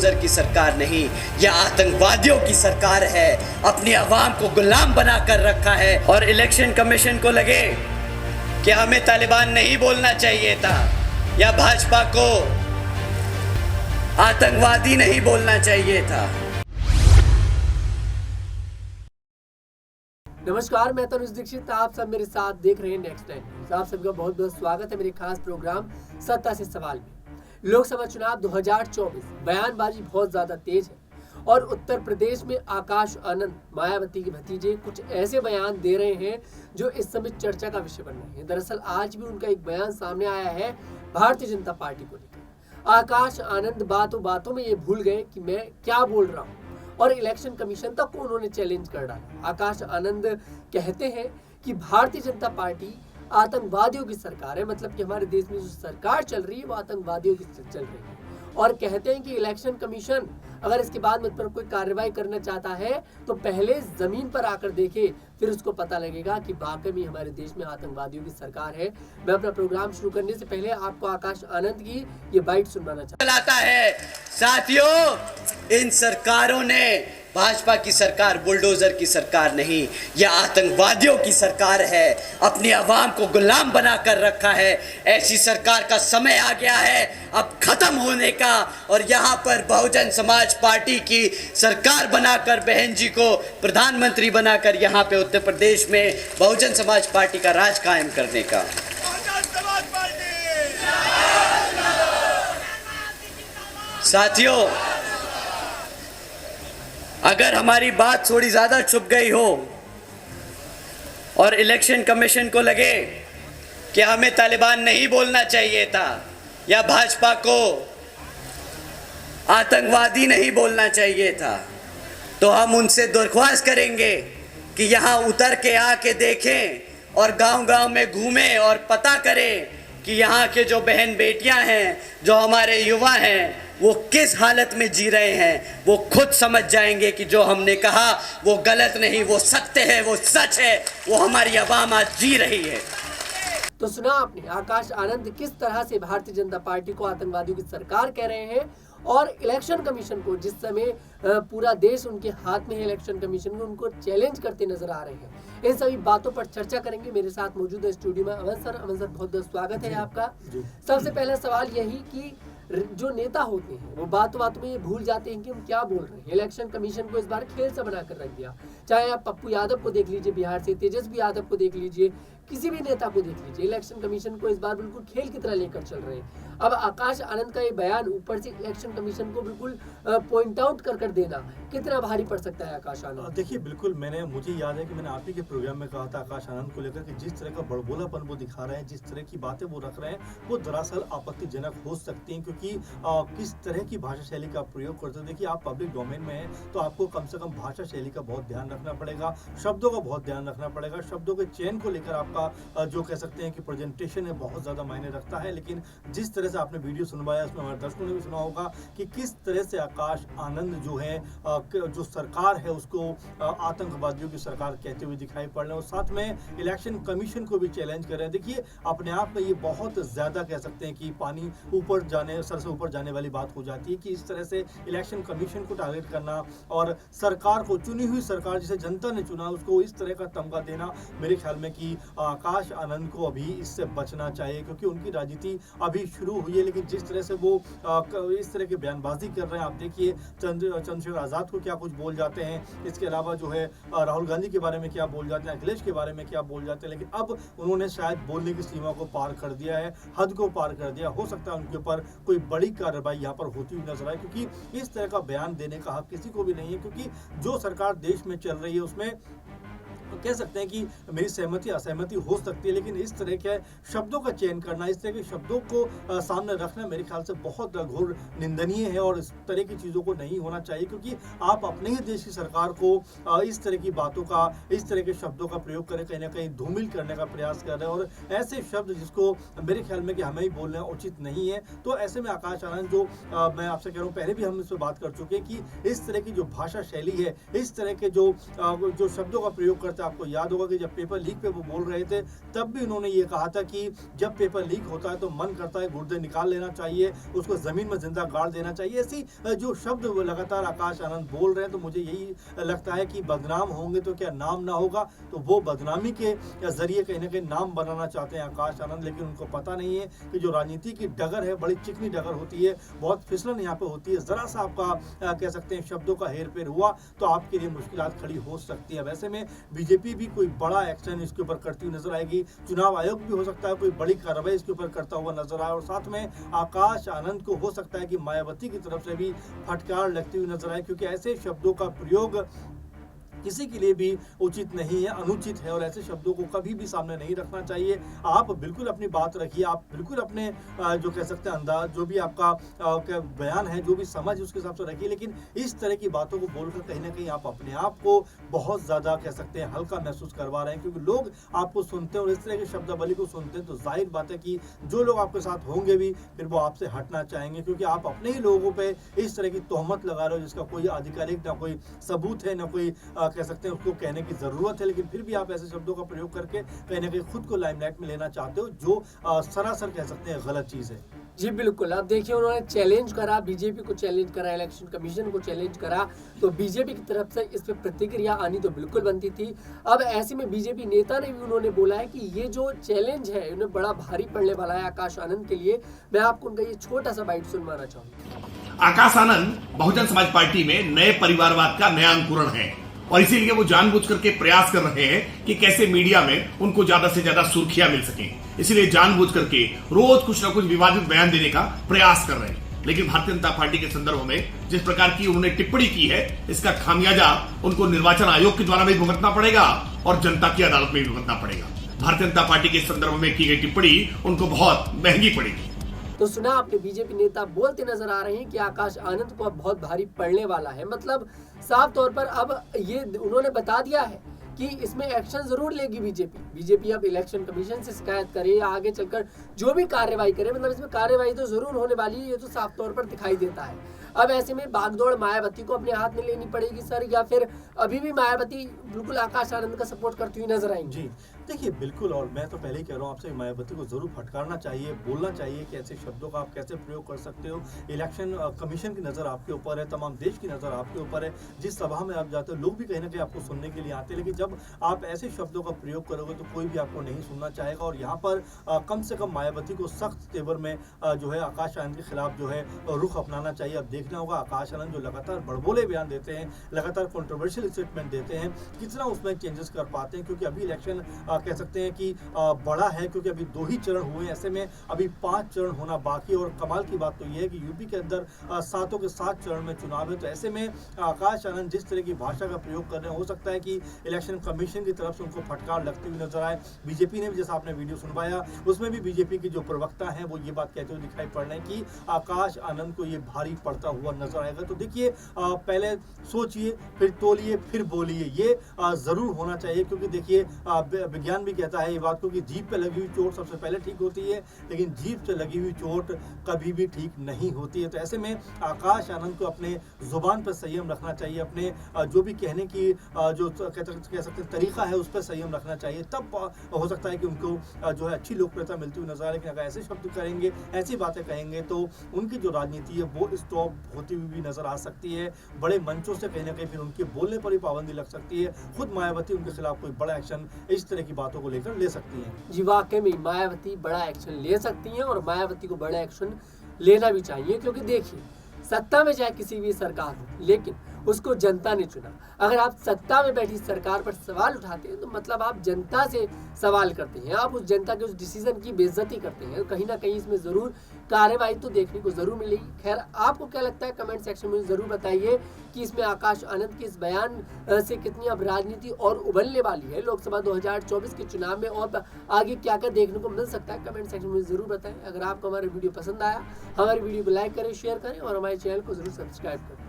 Bulldozer की सरकार नहीं, यह आतंकवादियों की सरकार है। अपनी आवाम को गुलाम बना कर रखा है। और इलेक्शन कमीशन को लगे कि हमें तालिबान नहीं बोलना चाहिए था या भाजपा को आतंकवादी नहीं बोलना चाहिए था। नमस्कार, मैं तनुज दीक्षित, आप सब मेरे साथ देख रहे हैं नेक्स्ट टाइम न्यूज़। आप सबका बहुत बहुत स्वागत है मेरे खास प्रोग्राम सत्ता से सवाल में। लोकसभा चुनाव 2024 बयानबाजी बहुत ज्यादा तेज है और उत्तर प्रदेश में आकाश आनंद मायावती के भतीजे कुछ ऐसे बयान दे रहे हैं जो इस समय चर्चा का विषय बन रहे हैं। दरअसल आज भी उनका एक बयान सामने आया है भारतीय जनता पार्टी को लेकर। आकाश आनंद बातों बातों में ये भूल गए कि मैं क्या बोल रहा हूँ और इलेक्शन कमीशन तक को उन्होंने चैलेंज कर डाला। आकाश आनंद कहते हैं कि भारतीय जनता पार्टी आतंकवादियों की सरकार है, मतलब कि हमारे देश में जो सरकार चल रही है वो आतंकवादियों की चल रही है। और कहते हैं कि इलेक्शन कमीशन अगर इसके बाद मुझ पर कोई कार्रवाई करना चाहता है तो पहले जमीन पर आकर देखे, फिर उसको पता लगेगा कि वाकई में हमारे देश में आतंकवादियों की सरकार है। मैं अपना प्रोग्राम शुरू करने से पहले आपको आकाश आनंद की ये बाइट सुनवाना चाहता है। साथियों, इन सरकारों ने, भाजपा की सरकार बुलडोजर की सरकार नहीं, यह आतंकवादियों की सरकार है। अपनी आवाम को गुलाम बना कर रखा है। ऐसी सरकार का समय आ गया है अब खत्म होने का। और यहाँ पर बहुजन समाज पार्टी की सरकार बनाकर, बहन जी को प्रधानमंत्री बनाकर यहाँ पे उत्तर प्रदेश में बहुजन समाज पार्टी का राज कायम करने का। साथियों, अगर हमारी बात थोड़ी ज़्यादा छुप गई हो और इलेक्शन कमीशन को लगे कि हमें तालिबान नहीं बोलना चाहिए था या भाजपा को आतंकवादी नहीं बोलना चाहिए था, तो हम उनसे दरख्वास्त करेंगे कि यहाँ उतर के आके देखें और गांव-गांव में घूमें और पता करें कि यहाँ के जो बहन बेटियाँ हैं, जो हमारे युवा हैं, वो किस हालत में जी रहे हैं। वो खुद समझ जाएंगे कि जो हमने कहा वो गलत नहीं, वो सत्य है, वो सच है, वो हमारी आवाम आज जी रही है। तो सुना आपने आकाश आनंद किस तरह से भारतीय जनता पार्टी को आतंकवादियों की सरकार कह रहे हैं और इलेक्शन कमीशन को, जिस समय पूरा देश उनके हाथ में है, इलेक्शन कमीशन को उनको चैलेंज करते नजर आ रहे हैं। इन सभी बातों पर चर्चा करेंगे। मेरे साथ मौजूद है स्टूडियो में अमन सर। बहुत बहुत स्वागत है आपका। सबसे पहला सवाल यही कि जो नेता होते हैं वो बातों बातों में ये भूल जाते हैं कि हम क्या बोल रहे हैं। इलेक्शन कमीशन को इस बार खेल से बनाकर रख दिया। चाहे आप पप्पू यादव को देख लीजिए बिहार से, तेजस्वी यादव को देख लीजिए, किसी भी नेता को देख लीजिए, इलेक्शन कमीशन को इस बार बिल्कुल खेल की तरह लेकर चल रहे हैं। अब आकाश आनंद का ये बयान, ऊपर से इलेक्शन कमीशन को बिल्कुल पॉइंट आउट कर देना, कितना भारी पड़ सकता है आकाश आनंद? देखिए, बिल्कुल मुझे याद है कि मैंने आप ही के प्रोग्राम में कहा था आकाश आनंद को लेकर कि जिस तरह का बड़बोलापन वो दिखा रहे हैं, जिस तरह की बातें वो रख रहे हैं, वो दरअसल आपत्तिजनक हो सकती हैं, क्योंकि किस तरह की भाषा शैली का प्रयोग करते हैं। देखिए, आप पब्लिक डोमेन में हैं तो आपको कम से कम भाषा शैली का बहुत ध्यान रखना पड़ेगा, शब्दों का बहुत ध्यान रखना पड़ेगा। शब्दों के चयन को लेकर आपका जो कह सकते हैं कि प्रेजेंटेशन है बहुत ज़्यादा मायने रखता है। लेकिन जिस तरह से आपने वीडियो सुनवाया उसमें हमारे दर्शकों ने भी सुना होगा कि किस तरह से आकाश आनंद जो है जो सरकार है उसको आतंकवादियों की सरकार कहते हुए दिखाई पड़ रहे हैं और साथ में इलेक्शन कमीशन को भी चैलेंज कर रहे हैं। देखिए, अपने आप में ये बहुत ज़्यादा कह सकते हैं कि पानी ऊपर जाने, सर से ऊपर जाने वाली बात हो जाती है कि इस तरह से इलेक्शन कमीशन को टारगेट करना और सरकार को, चुनी हुई सरकार जिसे जनता ने चुना, उसको इस तरह का तमगा देना, मेरे ख्याल में कि आकाश आनंद को अभी इससे बचना चाहिए, क्योंकि उनकी राजनीति अभी शुरू हुई है। लेकिन जिस तरह से वो इस तरह की बयानबाजी कर रहे हैं, आप देखिए चंद्रशेखर आज़ाद को क्या कुछ बोल जाते हैं, इसके अलावा जो है राहुल गांधी के बारे में क्या बोल जाते हैं, अखिलेश के बारे में क्या बोल जाते हैं। लेकिन अब उन्होंने शायद बोलने की सीमा को पार कर दिया है, हद को पार कर दिया। हो सकता है उनके ऊपर कोई बड़ी कार्रवाई यहाँ पर होती हुई नजर आए, क्योंकि इस तरह का बयान देने का हक किसी को भी नहीं है, क्योंकि जो सरकार देश में चल रही है उसमें कह सकते हैं कि मेरी सहमति असहमति हो सकती है, लेकिन इस तरह के शब्दों का चयन करना, इस तरह के शब्दों को सामने रखना मेरे ख्याल से बहुत घोर निंदनीय है और इस तरह की चीज़ों को नहीं होना चाहिए, क्योंकि आप अपने ही देश की सरकार को इस तरह की बातों का, इस तरह के शब्दों का प्रयोग करें, कहीं ना कहीं धूमिल करने का प्रयास कर रहे हैं और ऐसे शब्द जिसको मेरे ख्याल में कि हमें ही बोलना उचित नहीं है। तो ऐसे में आकाश आनंद, जो मैं आपसे कह रहा हूँ, पहले भी हम इस पर बात कर चुके हैं कि इस तरह की जो भाषा शैली है, इस तरह के जो शब्दों का प्रयोग करता है। आपको याद होगा कि जब पेपर लीक पे वो बोल रहे थे तब भी उन्होंने ये कहा था कि जब पेपर लीक होता है तो मन करता है गुर्दे निकाल लेना चाहिए, उसको जमीन में जिंदा गाड़ देना चाहिए। ऐसी जो शब्द लगातार आकाश आनंद बोल रहे हैं, तो मुझे यही लगता है कि बदनाम होंगे तो क्या नाम ना होगा। तो वो बदनामी के जरिए कहीं ना कहीं नाम बनाना चाहते हैं आकाश आनंद, लेकिन उनको पता नहीं है कि जो राजनीति की डगर है बड़ी चिकनी डगर होती है, बहुत फिसलन यहाँ पे होती है। जरा सा आपका कह सकते हैं शब्दों का हेर फेर हुआ तो आपके लिए मुश्किलात खड़ी हो सकती है। वैसे में बीजेपी भी कोई बड़ा एक्शन इसके ऊपर करती हुई नजर आएगी, चुनाव आयोग भी हो सकता है कोई बड़ी कार्रवाई इसके ऊपर करता हुआ नजर आए, और साथ में आकाश आनंद को हो सकता है कि मायावती की तरफ से भी फटकार लगती हुई नजर आए, क्योंकि ऐसे शब्दों का प्रयोग किसी के लिए भी उचित नहीं है, अनुचित है, और ऐसे शब्दों को कभी भी सामने नहीं रखना चाहिए। आप बिल्कुल अपनी बात रखिए, आप बिल्कुल अपने जो कह सकते हैं अंदाज, जो भी आपका बयान है, जो भी समझ उसके हिसाब से रखिए, लेकिन इस तरह की बातों को बोलकर कहीं ना कहीं आप अपने आप को बहुत ज़्यादा कह सकते हैं हल्का महसूस करवा रहे हैं, क्योंकि लोग आपको सुनते हैं और इस तरह के शब्दावली को सुनते हैं तो जाहिर बात है कि जो लोग आपके साथ होंगे भी फिर वो आपसे हटना चाहेंगे, क्योंकि आप अपने ही लोगों पर इस तरह की तोहमत लगा रहे हो जिसका कोई आधिकारिक ना कोई सबूत है, ना कोई कह सकते हैं उसको कहने की जरूरत है, लेकिन फिर भी आप ऐसे शब्दों का प्रयोग करके कहीं ना कहीं खुद को लाइमलाइट में लेना चाहते हो, जो सरासर कह सकते हैं गलत चीज है। जी बिल्कुल, अब देखिए उन्होंने चैलेंज करा, बीजेपी को चैलेंज करा, इलेक्शन कमीशन को चैलेंज करा, तो बीजेपी की तरफ से इस पे प्रतिक्रिया आनी तो बिल्कुल बनती थी। अब ऐसे में बीजेपी नेता ने भी उन्होंने बोला है कि ये जो चैलेंज है उन्हें बड़ा भारी पड़ने वाला है आकाश आनंद के लिए। मैं आपको उनका ये छोटा सा बाइट सुनवाना चाहूंगा। आकाश आनंद बहुजन समाज पार्टी में नए परिवारवाद का नया अंकुरण है, और इसीलिए वो जानबूझ करके प्रयास कर रहे हैं कि कैसे मीडिया में उनको ज्यादा से ज्यादा सुर्खियां मिल सकें। इसीलिए जानबूझ करके रोज कुछ ना कुछ विवादित बयान देने का प्रयास कर रहे हैं। लेकिन भारतीय जनता पार्टी के संदर्भ में जिस प्रकार की उन्होंने टिप्पणी की है, इसका खामियाजा उनको निर्वाचन आयोग के द्वारा भी भुगतना पड़ेगा और जनता की अदालत में भी भुगतना पड़ेगा। भारतीय जनता पार्टी के संदर्भ में की गई टिप्पणी उनको बहुत महंगी पड़ेगी। तो सुना आपने, बीजेपी नेता बोलते नजर आ रहे हैं कि आकाश आनंद को अब बहुत भारी पड़ने वाला है। मतलब साफ तौर पर अब ये उन्होंने बता दिया है कि इसमें एक्शन जरूर लेगी बीजेपी अब इलेक्शन कमीशन से शिकायत करे या आगे चलकर जो भी कार्रवाई करे, मतलब इसमें कार्रवाई तो जरूर होने वाली है, ये तो साफ तौर पर दिखाई देता है। अब ऐसे में बागडोर मायावती को अपने हाथ में लेनी पड़ेगी सर, या फिर अभी भी मायावती बिल्कुल आकाश आनंद का सपोर्ट करती हुई नजर आएंगी? जी देखिए बिल्कुल, और मैं तो पहले ही कह रहा हूँ आपसे, मायावती को जरूर फटकारना चाहिए, बोलना चाहिए कि ऐसे शब्दों का आप कैसे प्रयोग कर सकते हो। इलेक्शन कमीशन की नज़र आपके ऊपर है, तमाम देश की नज़र आपके ऊपर है, जिस सभा में आप जाते हो लोग भी कहीं ना कहीं आपको सुनने के लिए आते हैं, लेकिन जब आप ऐसे शब्दों का प्रयोग करोगे तो कोई भी आपको नहीं सुनना चाहेगा। और यहाँ पर कम से कम मायावती को सख्त तेवर में जो है आकाश आनंद के खिलाफ जो है रुख अपनाना चाहिए। अब देखना होगा आकाश आनंद जो लगातार बड़बोले बयान देते हैं, लगातार कंट्रोवर्शियल स्टेटमेंट देते हैं, कितना उसमें चेंजेस कर पाते हैं, क्योंकि अभी इलेक्शन कह सकते हैं कि बड़ा है, क्योंकि अभी 2 ही चरण हुए, ऐसे में अभी 5 चरण होना बाकी। और कमाल की बात तो यह है कि यूपी के अंदर 7 के 7 चरण में चुनाव है, तो ऐसे में आकाश आनंद जिस तरह की भाषा का प्रयोग कर रहे हैं, हो सकता है कि इलेक्शन कमीशन की तरफ से उनको फटकार लगती हुई नजर आए। बीजेपी ने भी, जैसा आपने वीडियो सुनवाया, उसमें भी बीजेपी की जो प्रवक्ता है वो ये बात कहते हुए दिखाई पड़ रहे हैं कि आकाश आनंद को ये भारी पड़ता हुआ नजर आएगा। तो देखिए पहले सोचिए, फिर तोलिए, फिर बोलिए, ये जरूर होना चाहिए, क्योंकि देखिए विज्ञान भी कहता है ये बात को कि जीभ पे लगी हुई चोट सबसे पहले ठीक होती है, लेकिन जीभ से लगी हुई चोट कभी भी ठीक नहीं होती है। तो ऐसे में आकाश आनंद को अपने जुबान पर संयम रखना चाहिए, अपने जो भी कहने की जो कह सकते तरीका है उस पर संयम रखना चाहिए, तब हो सकता है कि उनको जो है अच्छी लोकप्रियता मिलती हुई नजर आए। लेकिन अगर ऐसे शब्द करेंगे, ऐसी बातें कहेंगे, तो उनकी जो राजनीति है वो स्टॉप होती हुई भी नजर आ सकती है। बड़े मंचों से कहीं ना कहीं फिर उनके बोलने पर भी पाबंदी लग सकती है। खुद मायावती उनके खिलाफ कोई बड़ा एक्शन इस तरह की बातों को लेकर ले सकती है। जी वाकई में मायावती बड़ा एक्शन ले सकती हैं, और मायावती को बड़ा एक्शन लेना भी चाहिए, क्योंकि देखिए सत्ता में चाहे किसी भी सरकार हो, लेकिन उसको जनता ने चुना। अगर आप सत्ता में बैठी सरकार पर सवाल उठाते हैं तो मतलब आप जनता से सवाल करते हैं, आप उस जनता के उस डिसीजन की बेइज्जती करते हैं। कहीं ना कहीं इसमें जरूर कार्रवाई तो देखने को जरूर मिलेगी। खैर आपको क्या लगता है, कमेंट सेक्शन में जरूर बताइए कि इसमें आकाश आनंद के इस बयान से कितनी अब राजनीति और उबलने वाली है लोकसभा 2024 के चुनाव में, और आगे क्या क्या देखने को मिल सकता है। कमेंट सेक्शन में जरूर बताएं। अगर आपको हमारा वीडियो पसंद आया, हमारी वीडियो को लाइक करें, शेयर करें और हमारे चैनल को जरूर सब्सक्राइब करें।